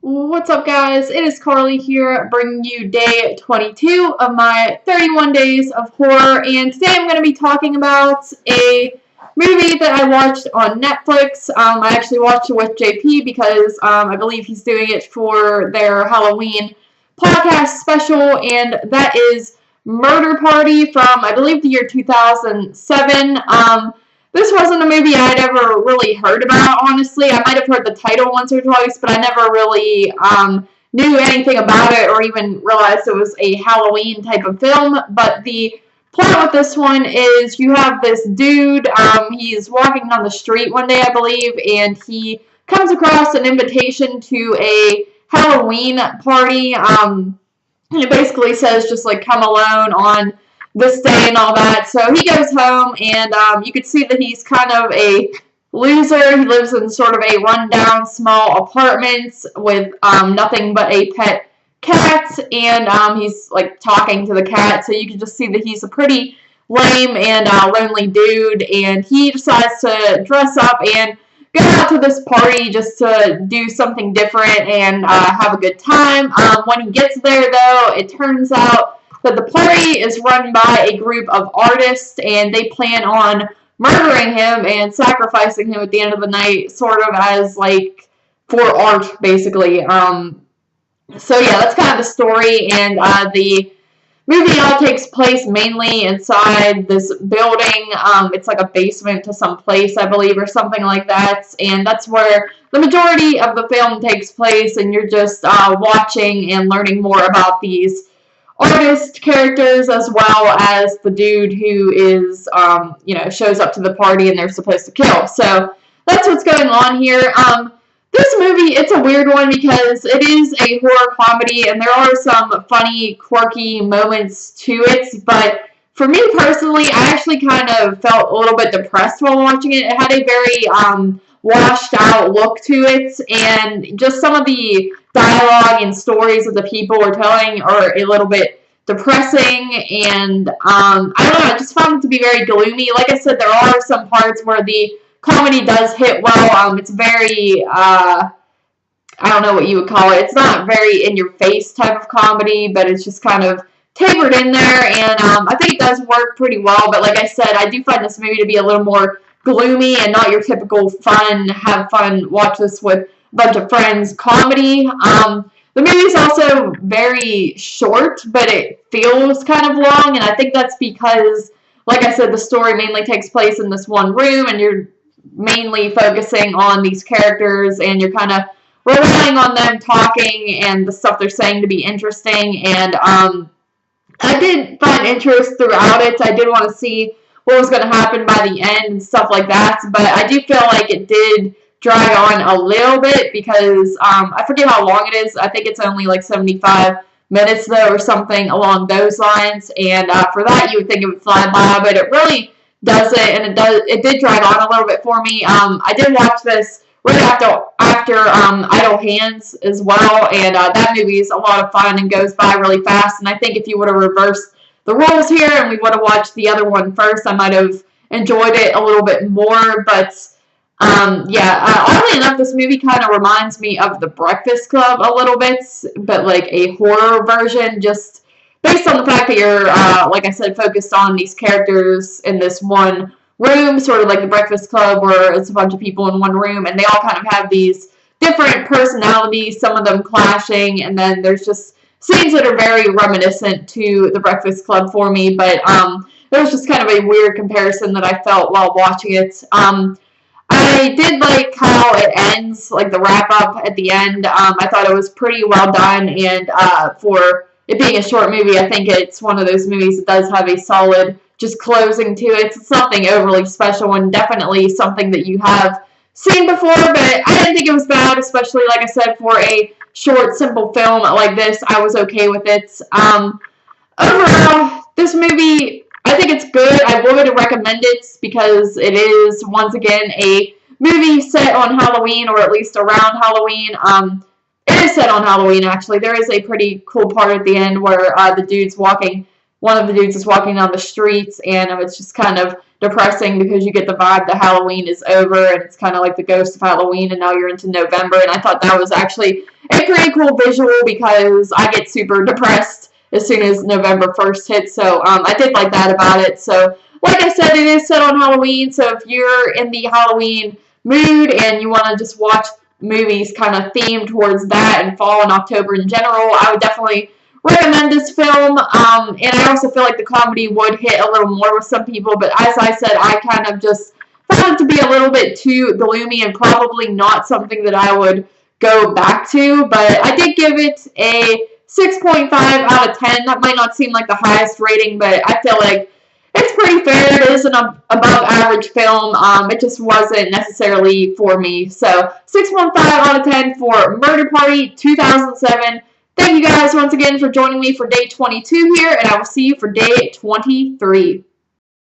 What's up, guys? It is Carly here, bringing you day 22 of my 31 days of horror, and today I'm going to be talking about a movie that I watched on Netflix. I actually watched it with JP because I believe he's doing it for their Halloween podcast special, and that is Murder Party from, I believe, the year 2007. This wasn't a movie I'd ever really heard about, honestly. I might have heard the title once or twice, but I never really knew anything about it or even realized it was a Halloween type of film. But the plot with this one is you have this dude, he's walking down the street one day, I believe, and he comes across an invitation to a Halloween party. And it basically says just like come alone on this day and all that. So he goes home, and you can see that he's kind of a loser. He lives in sort of a rundown small apartment with nothing but a pet cat, and he's like talking to the cat. So you can just see that he's a pretty lame and lonely dude, and he decides to dress up and go out to this party just to do something different and have a good time. When he gets there, though, it turns out that the party is run by a group of artists, and they plan on murdering him and sacrificing him at the end of the night, sort of as like for art, basically. So yeah, that's kind of the story, and the movie all takes place mainly inside this building. It's like a basement to some place, I believe, or something like that. And that's where the majority of the film takes place. And you're just watching and learning more about these artist characters as well as the dude who is, shows up to the party and they're supposed to kill. So that's what's going on here. This movie, it's a weird one because it is a horror comedy and there are some funny, quirky moments to it, but for me personally, I actually kind of felt a little bit depressed while watching it. It had a very washed out look to it, and just some of the dialogue and stories that the people were telling are a little bit depressing, and I don't know, I just found it to be very gloomy. Like I said, there are some parts where the comedy does hit well. It's very, I don't know what you would call it. It's not very in your face type of comedy, but it's just kind of tapered in there, and I think it does work pretty well. But like I said, I do find this movie to be a little more gloomy and not your typical fun, have fun, watch this with a bunch of friends comedy. The movie is also very short, but it feels kind of long, and I think that's because, like I said, the story mainly takes place in this one room, and you're mainly focusing on these characters, and you're kind of relying on them talking and the stuff they're saying to be interesting. And I did find interest throughout it. I did want to see what was going to happen by the end and stuff like that, but I do feel like it did drag on a little bit because I forget how long it is. I think it's only like 75 minutes though, or something along those lines, and for that you would think it would fly by, but it really doesn't, and it did drag on a little bit for me. I did watch this right after Idle Hands as well, and that movie is a lot of fun and goes by really fast, and I think if you would have reversed the roles here and we would have watched the other one first, I might have enjoyed it a little bit more. But oddly enough, this movie kind of reminds me of The Breakfast Club a little bit, but like a horror version, just based on the fact that you're, like I said, focused on these characters in this one room, sort of like The Breakfast Club, where it's a bunch of people in one room, and they all kind of have these different personalities, some of them clashing, and then there's just scenes that are very reminiscent to The Breakfast Club for me, but it was just kind of a weird comparison that I felt while watching it. I did like how it ends, like the wrap-up at the end. I thought it was pretty well done, and for it being a short movie, I think it's one of those movies that does have a solid just closing to it. It's nothing overly special, and definitely something that you have seen before, but I didn't think it was bad, especially, like I said, for a short, simple film like this. I was okay with it. Overall, this movie, I think it's good. I would recommend it because it is, once again, a movie set on Halloween, or at least around Halloween. It is set on Halloween, actually. There is a pretty cool part at the end where one of the dudes is walking down the streets, and it's just kind of depressing because you get the vibe that Halloween is over, and it's kind of like the ghost of Halloween, and now you're into November, and I thought that was actually a pretty cool visual because I get super depressed as soon as November 1st hits. So I did like that about it. So like I said, it is set on Halloween. So if you're in the Halloween mood and you want to just watch movies kind of themed towards that and fall and October in general, I would definitely recommend this film. And I also feel like the comedy would hit a little more with some people. But as I said, I kind of just found it to be a little bit too gloomy and probably not something that I would go back to. But I did give it a 6.5 out of 10. That might not seem like the highest rating, but I feel like it's pretty fair. It is an above average film. It just wasn't necessarily for me. So 6.5 out of 10 for Murder Party 2007. Thank you guys once again for joining me for day 22 here, and I will see you for day 23.